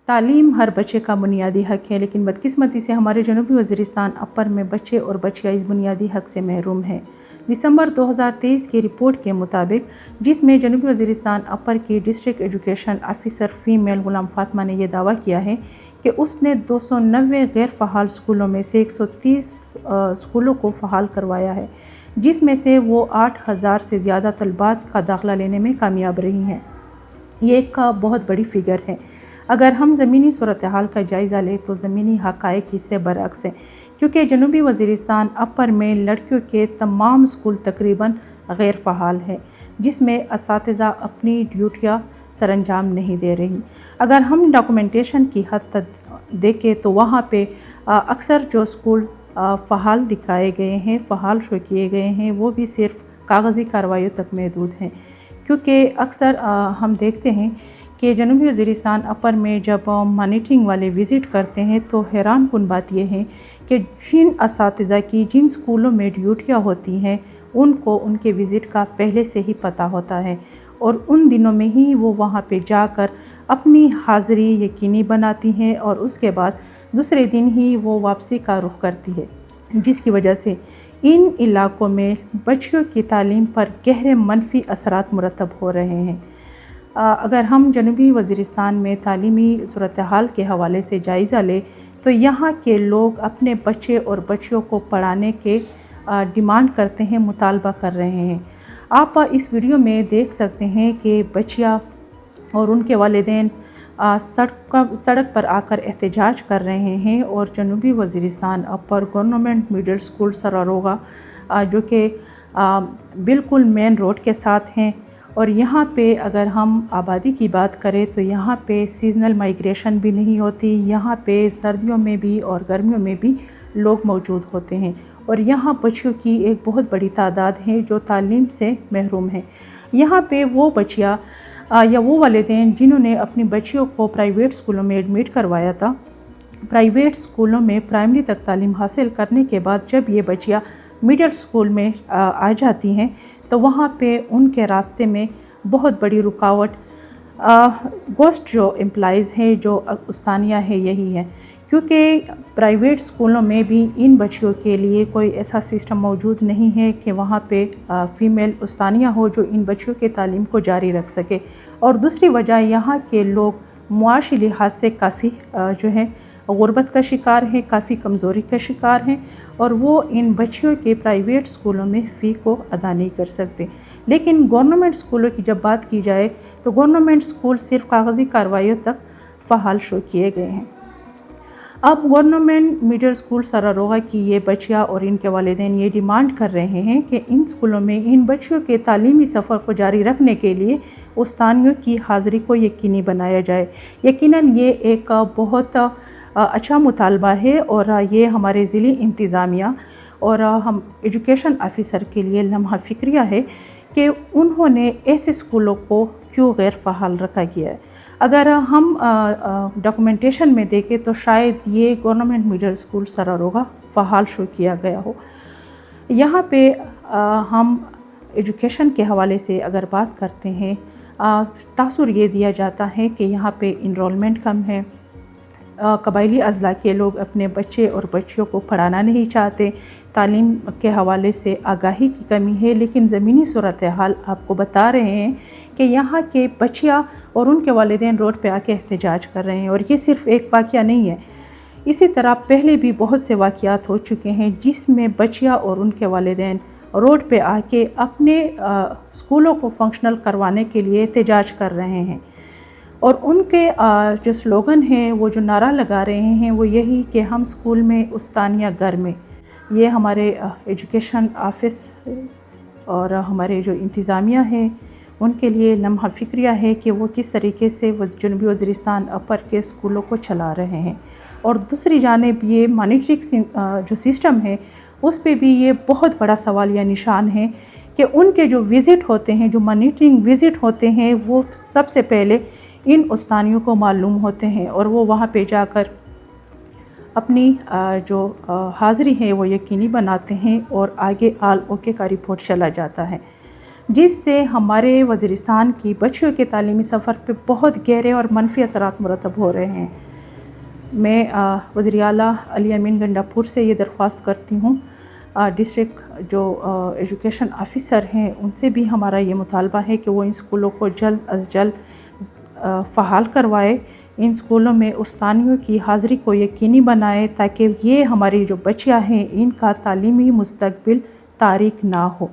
तालीम हर बच्चे का बुनियादी हक है, लेकिन बदकिस्मती से हमारे जनूबी वज़ीरिस्तान अपर में बच्चे और बच्चियाँ इस बुनियादी हक से महरूम हैं। दिसंबर 2023 की रिपोर्ट के मुताबिक, जिसमें जनूबी वज़ीरिस्तान अपर की डिस्ट्रिक्ट एजुकेशन ऑफिसर फ़ीमेल गुलाम फातिमा ने यह दावा किया है कि उसने 290 गैर फ़हाल स्कूलों में से 130 स्कूलों को फ़हाल करवाया है, जिसमें से वो 8000 से ज़्यादा तलबात का दाखिला लेने में कामयाब रही हैं। ये एक बहुत बड़ी फ़िगर है। अगर हम ज़मीनी सूरत हाल का जायज़ा लें तो ज़मीनी हक़ाइक़ इससे बरअक्स हैं, क्योंकि जनूबी वज़ीरिस्तान अपर में लड़कियों के तमाम स्कूल तकरीबन गैर फ़हाल हैं, जिसमें असातिज़ा अपनी ड्यूटियाँ सरअंजाम नहीं दे रही। अगर हम डॉक्यूमेंटेशन की हद तक देखें तो वहाँ पे अक्सर जो स्कूल फ़हाल दिखाए गए हैं, फ़हाल शो किए गए हैं, वो भी सिर्फ कागज़ी कार्रवाइयों तक महदूद हैं। क्योंकि अक्सर हम देखते हैं कि जनूबी वज़ीरिस्तान अपर में जब मॉनिटरिंग वाले विज़िट करते हैं तो हैरान कुन बात यह है कि जिन असातिज़ा की जिन स्कूलों में ड्यूटियाँ होती हैं उनको उनके विज़िट का पहले से ही पता होता है और उन दिनों में ही वो वहाँ पे जाकर अपनी हाज़िरी यकीनी बनाती हैं और उसके बाद दूसरे दिन ही वो वापसी का रुख करती है, जिसकी वजह से इन इलाकों में बच्चियों की तालीम पर गहरे मनफी असरात मुरतब हो रहे हैं। अगर हम जनूबी वज़ीरिस्तान में तालीमी सूरत हाल के हवाले से जायज़ा लें तो यहाँ के लोग अपने बच्चे और बच्चियों को पढ़ाने के डिमांड करते हैं, मुतालबा कर रहे हैं। आप इस वीडियो में देख सकते हैं कि बच्चियाँ और उनके वालिदैन सड़क पर आकर एहतजाज कर रहे हैं और जनूबी वज़ीरिस्तान अपर गवर्नमेंट मिडिल स्कूल सरारोगा जो कि बिल्कुल मेन रोड के साथ हैं और यहाँ पे अगर हम आबादी की बात करें तो यहाँ पे सीज़नल माइग्रेशन भी नहीं होती। यहाँ पे सर्दियों में भी और गर्मियों में भी लोग मौजूद होते हैं और यहाँ बच्चियों की एक बहुत बड़ी तादाद है जो तालीम से महरूम हैं। यहाँ पे वो बच्चियाँ या वो वालिदैन जिन्होंने अपनी बच्चियों को प्राइवेट स्कूलों में एडमिट करवाया था, प्राइवेट स्कूलों में प्राइमरी तक तालीम हासिल करने के बाद जब ये बच्चियाँ मिडिल स्कूल में आ जाती हैं तो वहाँ पे उनके रास्ते में बहुत बड़ी रुकावट गोस्ट जो एम्प्लॉइज़ हैं, जो उस्तानिया है, यही है। क्योंकि प्राइवेट स्कूलों में भी इन बच्चियों के लिए कोई ऐसा सिस्टम मौजूद नहीं है कि वहाँ पे फ़ीमेल उस्तानिया हो जो इन बच्चियों के तालीम को जारी रख सके। और दूसरी वजह यहाँ के लोग मुआशी लिहाज से काफ़ी जो है गुर्बत का शिकार हैं, काफ़ी कमज़ोरी का शिकार हैं और वो इन बच्चियों के प्राइवेट स्कूलों में फ़ी को अदा नहीं कर सकते। लेकिन गवर्नमेंट स्कूलों की जब बात की जाए तो गवर्नमेंट स्कूल सिर्फ कागज़ी कार्रवाइयों तक फ़हाल शो किए गए हैं। अब गवर्नमेंट मिडिल स्कूल सरारोगा की ये बच्चियाँ और इनके वालिदैन ये डिमांड कर रहे हैं कि इन स्कूलों में इन बच्चियों के तालीमी सफ़र को जारी रखने के लिए उस्तानियों की हाज़िरी को यकीनी बनाया जाए। यकीनन ये एक बहुत अच्छा मुतालबा है और ये हमारे ज़िली इंतज़ामिया और हम एजुकेशन ऑफिसर के लिए लम्हा फ़िक्रिया है कि उन्होंने ऐसे स्कूलों को क्यों गैर फ़हाल रखा गया है। अगर हम डॉक्यूमेंटेशन में देखें तो शायद ये गवर्नमेंट मिडिल स्कूल सरारोगा फ़हाल शो किया गया हो। यहाँ पे हम एजुकेशन के हवाले से अगर बात करते हैं, तासुर ये दिया जाता है कि यहाँ पे इनरोलमेंट कम है, कबायली अज़ला के लोग अपने बच्चे और बच्चियों को पढ़ाना नहीं चाहते, तालीम के हवाले से आगाही की कमी है। लेकिन ज़मीनी सूरत हाल आपको बता रहे हैं कि यहाँ के बच्चियाँ और उनके वालिदैन रोड पे आके एहतजाज कर रहे हैं और ये सिर्फ़ एक वाक़या नहीं है। इसी तरह पहले भी बहुत से वाक़यात हो चुके हैं जिसमें बच्चियाँ और उनके वालिदैन रोड पे आके अपने स्कूलों को फंक्शनल करवाने के लिए एहतजाज कर रहे हैं और उनके जो स्लोगन है, वो जो नारा लगा रहे हैं, वो यही कि हम स्कूल में उस्तानिया घर में। ये हमारे एजुकेशन ऑफिस और हमारे जो इंतज़ामिया है उनके लिए लम्हा फ़िक्रिया है कि वो किस तरीके से जनूबी वज़ीरिस्तान अपर के स्कूलों को चला रहे हैं। और दूसरी जानिब ये मॉनिटरिंग जो सिस्टम है उस पे भी ये बहुत बड़ा सवाल या निशान है कि उनके जो विज़िट होते हैं, जो मॉनिटरिंग विज़िट होते हैं, वो सबसे पहले इन उस्तानियों को मालूम होते हैं और वो वहाँ पे जाकर अपनी जो हाज़िरी है वो यकीनी बनाते हैं और आगे आल ओके का रिपोर्ट चला जाता है। جس سے ہمارے وزیرستان کی بچیوں کے تعلیمی سفر پہ بہت گہرے اور منفی اثرات مرتب ہو رہے ہیں۔ میں وزیر اعلیٰ علی امین گنڈاپور سے یہ درخواست کرتی ہوں، ڈسٹرکٹ جو ایجوکیشن آفیسر ہیں ان سے بھی ہمارا یہ مطالبہ ہے کہ وہ ان اسکولوں کو جلد از جلد فعال کروائے، ان اسکولوں میں استانیوں کی حاضری کو یقینی بنائے تاکہ یہ ہماری جو بچیاں ہیں ان کا تعلیمی مستقبل تاریک نہ ہو۔